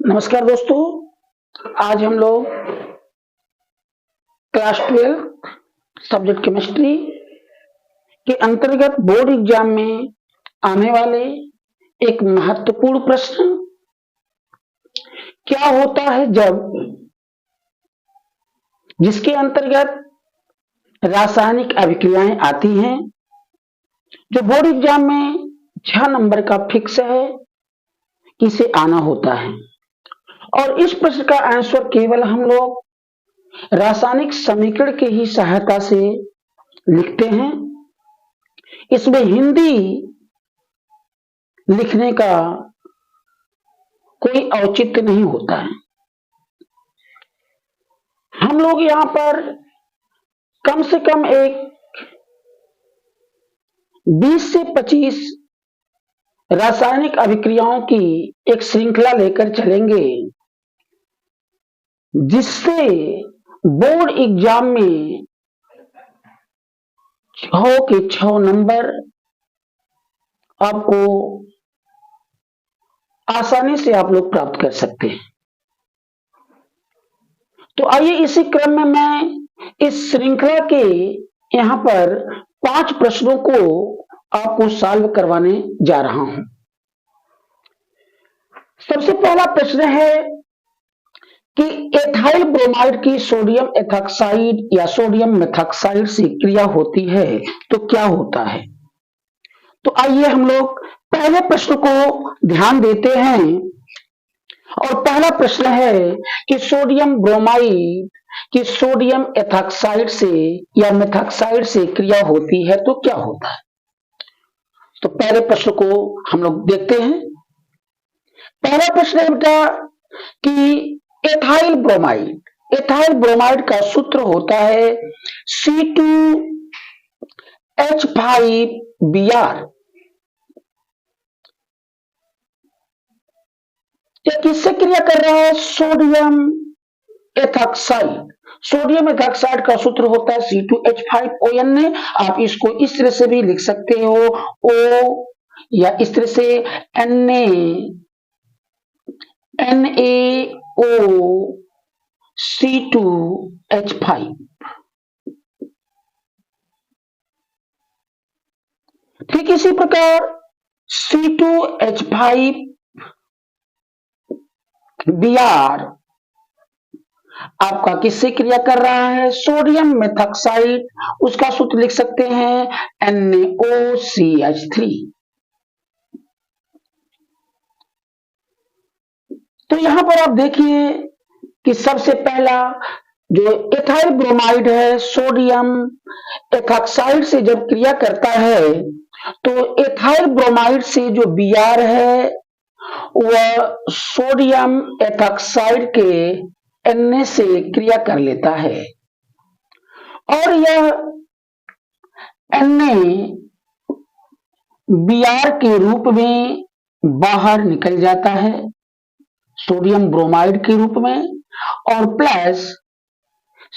नमस्कार दोस्तों, आज हम लोग क्लास 12 सब्जेक्ट केमिस्ट्री के अंतर्गत बोर्ड एग्जाम में आने वाले एक महत्वपूर्ण प्रश्न, क्या होता है जब जिसके अंतर्गत रासायनिक अभिक्रियाएं आती हैं, जो बोर्ड एग्जाम में 6 नंबर का फिक्स है कि इसे आना होता है। और इस प्रश्न का आंसर केवल हम लोग रासायनिक समीकरण की ही सहायता से लिखते हैं। इसमें हिंदी लिखने का कोई औचित्य नहीं होता है। हम लोग यहां पर कम से कम एक 20 से 25 रासायनिक अभिक्रियाओं की एक श्रृंखला लेकर चलेंगे, जिससे बोर्ड एग्जाम में 6 के 6 नंबर आपको आसानी से आप लोग प्राप्त कर सकते हैं। तो आइए इसी क्रम में मैं इस श्रृंखला के यहां पर 5 प्रश्नों को आपको सॉल्व करवाने जा रहा हूं। सबसे पहला प्रश्न है कि एथाइल ब्रोमाइड की सोडियम एथॉक्साइड या सोडियम मेथॉक्साइड से क्रिया होती है तो क्या होता है। तो आइए हम लोग पहले प्रश्न को ध्यान देते हैं। और पहला प्रश्न है कि सोडियम ब्रोमाइड की सोडियम एथॉक्साइड से या मेथॉक्साइड से क्रिया होती है तो क्या होता है। तो पहले प्रश्न को हम लोग देखते हैं। पहला प्रश्न है बेटा कि एथाइल ब्रोमाइड का सूत्र होता है C2H5Br। ये किससे क्रिया कर रहा है? सोडियम एथॉक्साइड का सूत्र होता है C2H5ONA। आप इसको इस तरह से भी लिख सकते हो, O या इस तरह से NaOC2H5। ठीक इसी प्रकार C2H5Br आपका किससे क्रिया कर रहा है? सोडियम मेथॉक्साइड, उसका सूत्र लिख सकते हैं NaOCH3। तो यहां पर आप देखिए कि सबसे पहला जो एथाइल ब्रोमाइड है सोडियम एथॉक्साइड से जब क्रिया करता है तो एथाइल ब्रोमाइड से जो Br है वह सोडियम एथॉक्साइड के Na से क्रिया कर लेता है और यह Na Br के रूप में बाहर निकल जाता है, सोडियम ब्रोमाइड के रूप में, और प्लस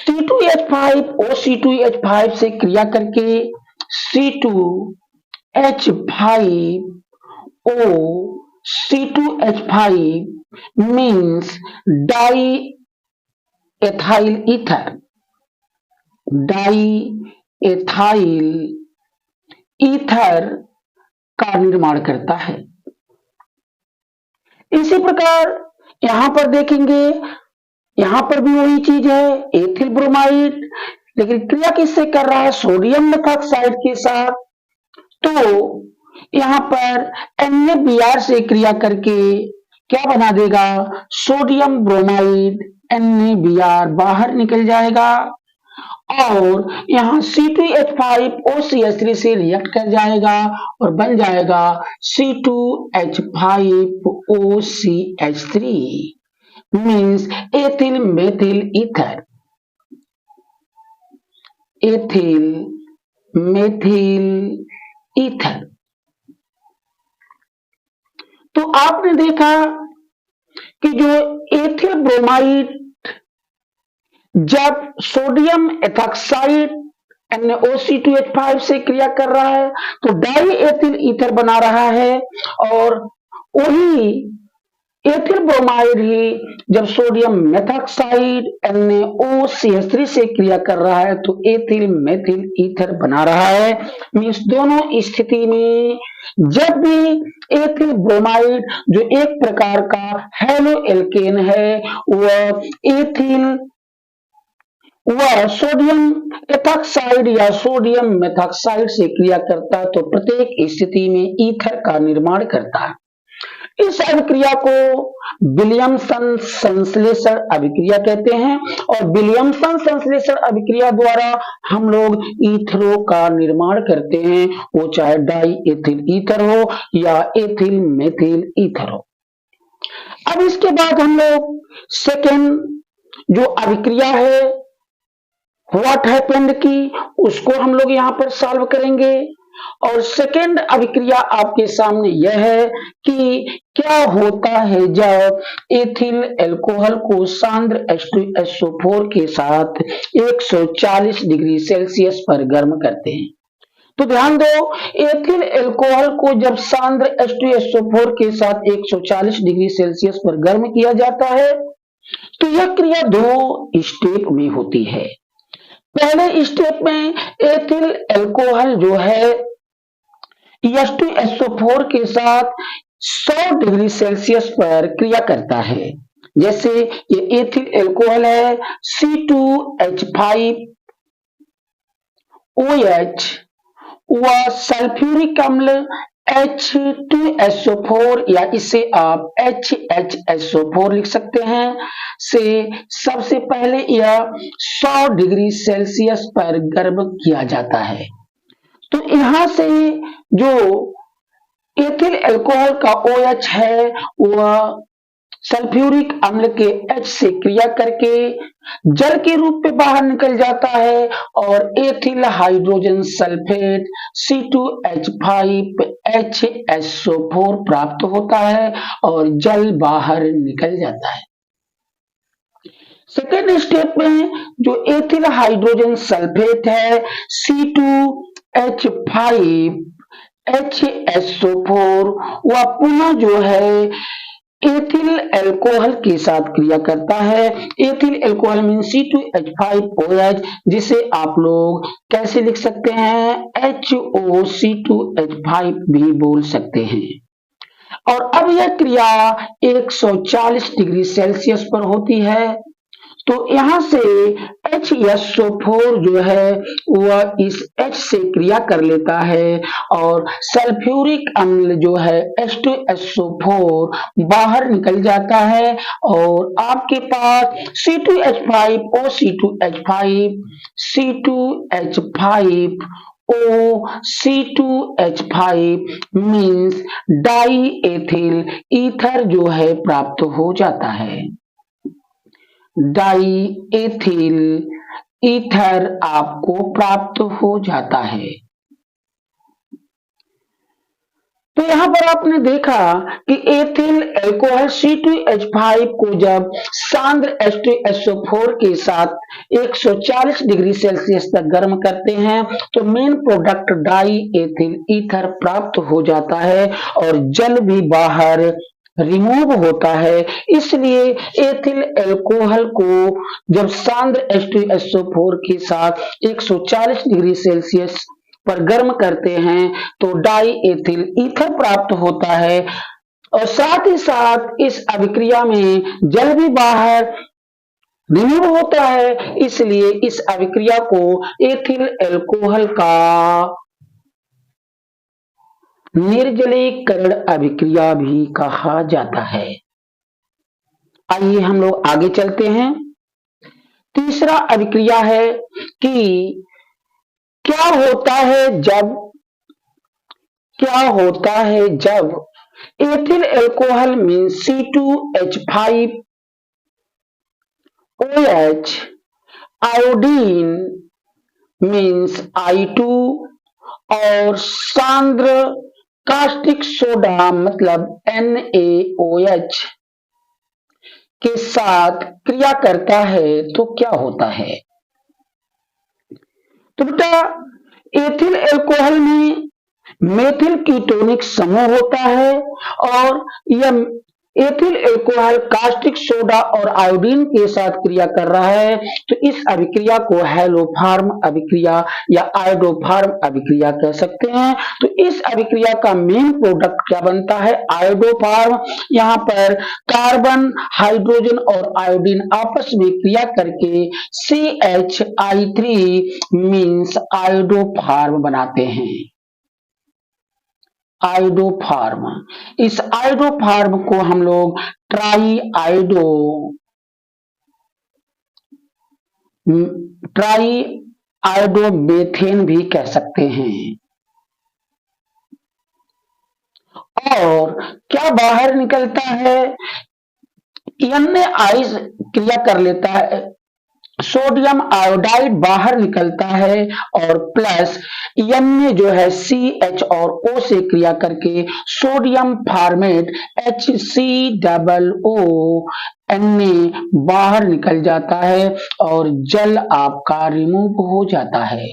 C2H5OC2H5 से क्रिया करके C2H5OC2H5 means die ethyl ether का निर्माण करता है। इसी प्रकार यहां पर देखेंगे, यहां पर भी वही चीज है, एथिल ब्रोमाइड, लेकिन क्रिया किससे कर रहा है? सोडियम मेथॉक्साइड के साथ। तो यहां पर NaBr से क्रिया करके क्या बना देगा? सोडियम ब्रोमाइड NaBr बाहर निकल जाएगा और यहां C2H5OCH3 से रिएक्ट कर जाएगा और बन जाएगा C2H5OCH3 means ethyl methyl ether. तो आपने देखा कि जो एथिल ब्रोमाइड जब सोडियम एथॉक्साइड NaOC2H5 से क्रिया कर रहा है तो डाई एथिल ईथर बना रहा है और वही एथिल ब्रोमाइड ही जब सोडियम मेथॉक्साइड NaOCH3 से क्रिया कर रहा है तो एथिल मेथिल ईथर बना रहा है। मीन्स दोनों स्थिति में जब भी एथिल ब्रोमाइड जो एक प्रकार का हेलो एल्केन है वह एथिल वह सोडियम एथॉक्साइड या सोडियम मेथॉक्साइड से क्रिया करता है तो प्रत्येक स्थिति में ईथर का निर्माण करता है। इस अभिक्रिया को विलियमसन संश्लेषण अभिक्रिया कहते हैं और विलियमसन संश्लेषण अभिक्रिया द्वारा हम लोग ईथरों का निर्माण करते हैं, वो चाहे डाई एथिल ईथर हो या एथिल मेथिल ईथर हो। अब इसके बाद हम लोग सेकेंड जो अभिक्रिया है व्हाट हैपेंड की उसको हम लोग यहाँ पर सॉल्व करेंगे। और सेकेंड अभिक्रिया आपके सामने यह है कि क्या होता है जब एथिल अल्कोहल को सांद्र H2SO4 के साथ 140 डिग्री सेल्सियस पर गर्म करते हैं। तो ध्यान दो, एथिल अल्कोहल को जब सांद्र H2SO4 के साथ 140 डिग्री सेल्सियस पर गर्म किया जाता है तो यह क्रिया दो स्टेप में होती है। पहले स्टेप में एथिल अल्कोहल जो है H2SO4 के साथ 100 डिग्री सेल्सियस पर क्रिया करता है। जैसे ये एथिल अल्कोहल है C2H5OH व सल्फ्यूरिक अम्ल H2SO4 या इसे आप HHSO4 लिख सकते हैं से सबसे पहले यह 100 डिग्री सेल्सियस पर गर्म किया जाता है। तो यहां से जो एथिल अल्कोहल का OH है वह सल्फ्यूरिक अम्ल के H से क्रिया करके जल के रूप में बाहर निकल जाता है और एथिल हाइड्रोजन सल्फेट C2H5HSO4 प्राप्त होता है और जल बाहर निकल जाता है। सेकेंड स्टेप में जो एथिल हाइड्रोजन सल्फेट है C2H5HSO4 वह पुनः जो है एथिल अल्कोहल के साथ क्रिया करता है। एथिल अल्कोहल मीन C2H5OH जिसे आप लोग कैसे लिख सकते हैं HOC2H5 भी बोल सकते हैं। और अब यह क्रिया 140 डिग्री सेल्सियस पर होती है तो यहां से HSO4 जो है वह इस H से क्रिया कर लेता है और सल्फ्यूरिक अम्ल जो है H2SO4 बाहर निकल जाता है और आपके पास C2H5OC2H5 C2H5OC2H5 means die ethyl ether जो है प्राप्त हो जाता है। डाई एथिल ईथर आपको प्राप्त हो जाता है। तो यहां पर आपने देखा कि एथिल अल्कोहल C2H5 को जब सांद्र H2SO4 के साथ 140 डिग्री सेल्सियस तक गर्म करते हैं तो main product die ethyl ether प्राप्त हो जाता है और जल भी बाहर रिमूव होता है। इसलिए एथिल अल्कोहल को जब सांद्र H2SO4 के साथ 140 डिग्री सेल्सियस पर गर्म करते हैं तो डाई एथिल ईथर प्राप्त होता है और साथ ही साथ इस अभिक्रिया में जल भी बाहर रिमूव होता है। इसलिए इस अभिक्रिया को एथिल अल्कोहल का निर्जलीकरण अभिक्रिया भी कहा जाता है। आइए हम लोग आगे चलते हैं। तीसरा अभिक्रिया है कि क्या होता है जब ethyl alcohol mean C2H5OH iodine means I2 और सांद्र कास्टिक सोडा मतलब NaOH के साथ क्रिया करता है तो क्या होता है। तो बेटा एथिल अल्कोहल में मेथिल कीटोनिक समूह होता है और यह एथिल एल्कोहल कास्टिक सोडा और आयोडीन के साथ क्रिया कर रहा है, तो इस अभिक्रिया को हेलोफार्म अभिक्रिया या आयोडोफार्म अभिक्रिया कह सकते हैं। तो इस अभिक्रिया का मेन प्रोडक्ट क्या बनता है? आयोडोफार्म। यहाँ पर कार्बन, हाइड्रोजन और आयोडीन आपस में क्रिया करके CH3 मीन्स आयोडोफार्म बनाते हैं। आयोडोफार्म। इस आयोडोफार्म को हम लोग ट्राई आयोडोमेथेन भी कह सकते हैं। और क्या बाहर निकलता है? NaOH क्रिया कर लेता है, सोडियम आयोडाइड बाहर निकलता है और प्लस Na जो है CH और O से क्रिया करके सोडियम फॉर्मेट HCOO Na बाहर निकल जाता है और जल आपका रिमूव हो जाता है।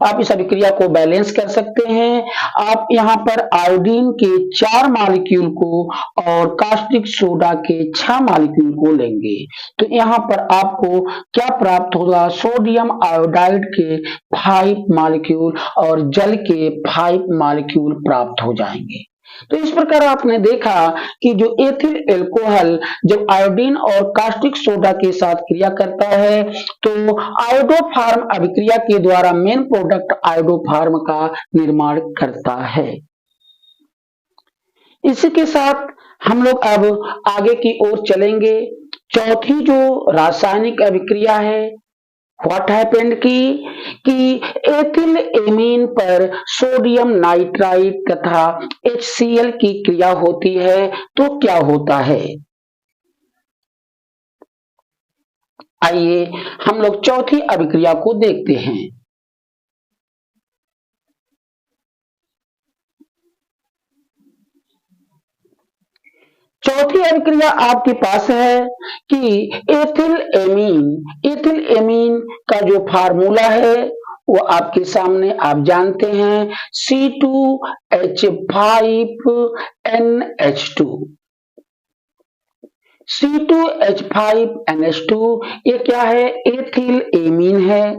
आप इस अभिक्रिया को बैलेंस कर सकते हैं। आप यहाँ पर आयोडीन के 4 मॉलिक्यूल को और कास्टिक सोडा के 6 मॉलिक्यूल को लेंगे, तो यहाँ पर आपको क्या प्राप्त होगा? सोडियम आयोडाइड के 5 मॉलिक्यूल और जल के 5 मॉलिक्यूल प्राप्त हो जाएंगे। तो इस प्रकार आपने देखा कि जो एथिल एल्कोहल जब आयोडीन और कास्टिक सोडा के साथ क्रिया करता है तो आयोडोफार्म अभिक्रिया के द्वारा मेन प्रोडक्ट आयोडोफार्म का निर्माण करता है। इसी के साथ हम लोग अब आगे की ओर चलेंगे। चौथी जो रासायनिक अभिक्रिया है, व्हाट हैपेंड कि एथिल एमीन पर सोडियम नाइट्राइट तथा HCl की क्रिया होती है, तो क्या होता है? आइए हम लोग चौथी अभिक्रिया को देखते हैं। चौथी अभिक्रिया आपके पास है कि एथिल एमीन का जो फार्मूला है वो आपके सामने आप जानते हैं, C2H5NH2। C2H5NH2 ये क्या है? एथिल एमीन है।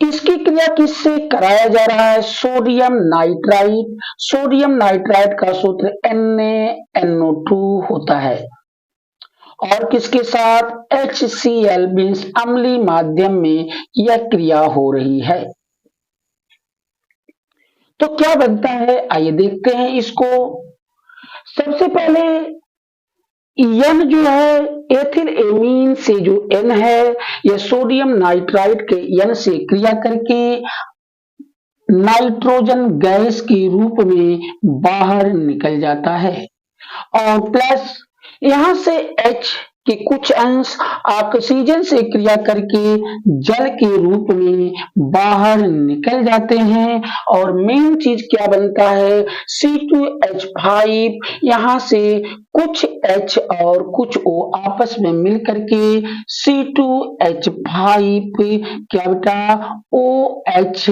इसकी क्रिया किससे कराया जा रहा है? Sodium nitrite. सोडियम नाइट्राइट का सूत्र NaNO2 होता है और किसके साथ? HCl मीन्स अम्लीय माध्यम में यह क्रिया हो रही है। तो क्या बनता है? आइए देखते हैं इसको। सबसे पहले N जो है एथिल एमीन से जो N है यह सोडियम नाइट्राइट के N से क्रिया करके नाइट्रोजन गैस के रूप में बाहर निकल जाता है और प्लस यहां से H के कुछ अंश ऑक्सीजन से क्रिया करके जल के रूप में बाहर निकल जाते हैं और मेन चीज क्या बनता है? C2H5। यहां से कुछ H और कुछ O आपस में मिल करके C2H5 क्या बेटा? OH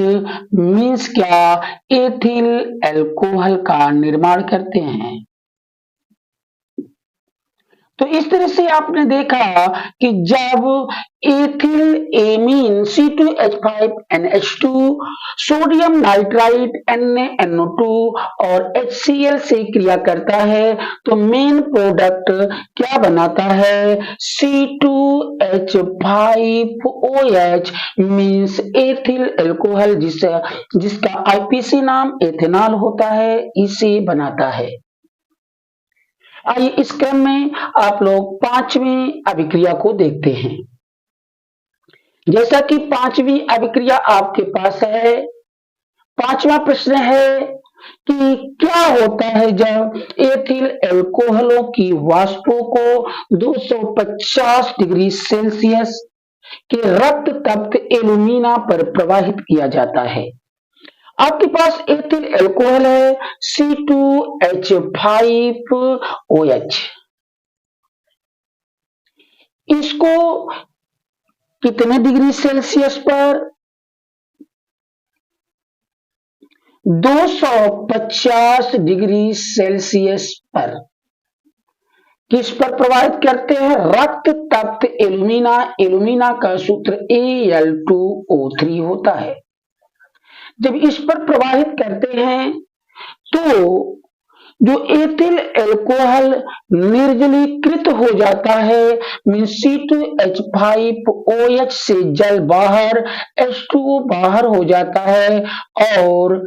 मीन्स क्या? एथिल एल्कोहल का निर्माण करते हैं। तो इस तरह से आपने देखा कि जब ethyl amine C2H5NH2 sodium nitrite NaNO2 और HCl से क्रिया करता है तो मेन प्रोडक्ट क्या बनाता है? C2H5OH मीन्स एथिल एल्कोहल जिसका IPC नाम एथेनॉल होता है, इसे बनाता है। आइए इस क्रम में आप लोग पांचवी अभिक्रिया को देखते हैं। जैसा कि पांचवी अभिक्रिया आपके पास है, पांचवा प्रश्न है कि क्या होता है जब एथिल एल्कोहलों की वाष्पों को 250 डिग्री सेल्सियस के रक्त तप्त एल्यूमिना पर प्रवाहित किया जाता है। आपके पास एथिल एल्कोहल है C2H5OH। इसको कितने डिग्री सेल्सियस पर 250 डिग्री सेल्सियस पर किस पर प्रभावित करते हैं? रक्त तप्त एल्यूमिना। एल्यूमिना का सूत्र Al2O3 होता है। जब इस पर प्रभावित करते हैं तो जो एथिल अल्कोहल निर्जलीकृत हो जाता है, मीन C2H5OH से जल बाहर, H2O बाहर हो जाता है और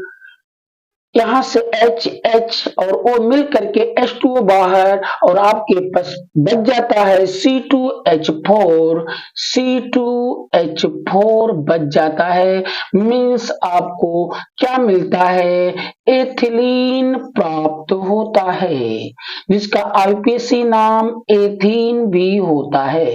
यहां से HH और O मिल करके H2O बाहर और आपके पास बच जाता है C2H4। C2H4 बच जाता है, मीन्स आपको क्या मिलता है? एथिलीन प्राप्त होता है, जिसका आईपीएसी नाम एथीन भी होता है।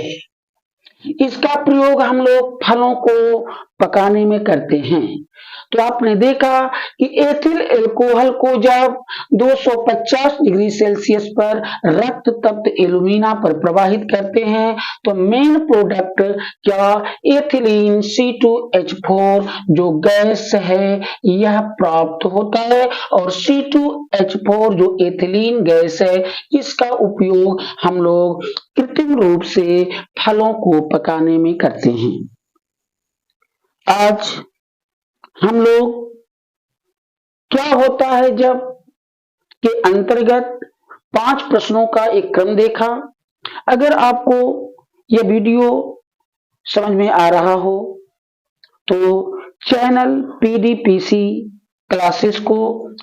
इसका प्रयोग हम लोग फलों को पकाने में करते हैं। तो आपने देखा कि एथिल अल्कोहल को जब 250 डिग्री सेल्सियस पर रक्त तप्त एल्यूमिना पर प्रवाहित करते हैं तो मेन प्रोडक्ट क्या? एथिलीन C2H4 जो गैस है यह प्राप्त होता है और C2H4 जो एथिलीन गैस है इसका उपयोग हम लोग कृत्रिम रूप से फलों को पकाने में करते हैं। आज हम लोग क्या होता है जब के अंतर्गत 5 प्रश्नों का एक क्रम देखा। अगर आपको यह वीडियो समझ में आ रहा हो तो चैनल PDPC क्लासेस को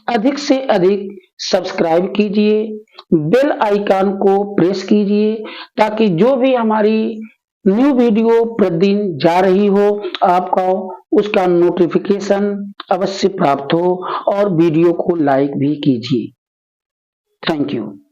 अधिक से अधिक सब्सक्राइब कीजिए, बेल आइकन को प्रेस कीजिए ताकि जो भी हमारी न्यू वीडियो प्रतिदिन जा रही हो आपको उसका नोटिफिकेशन अवश्य प्राप्त हो और वीडियो को लाइक भी कीजिए। Thank you.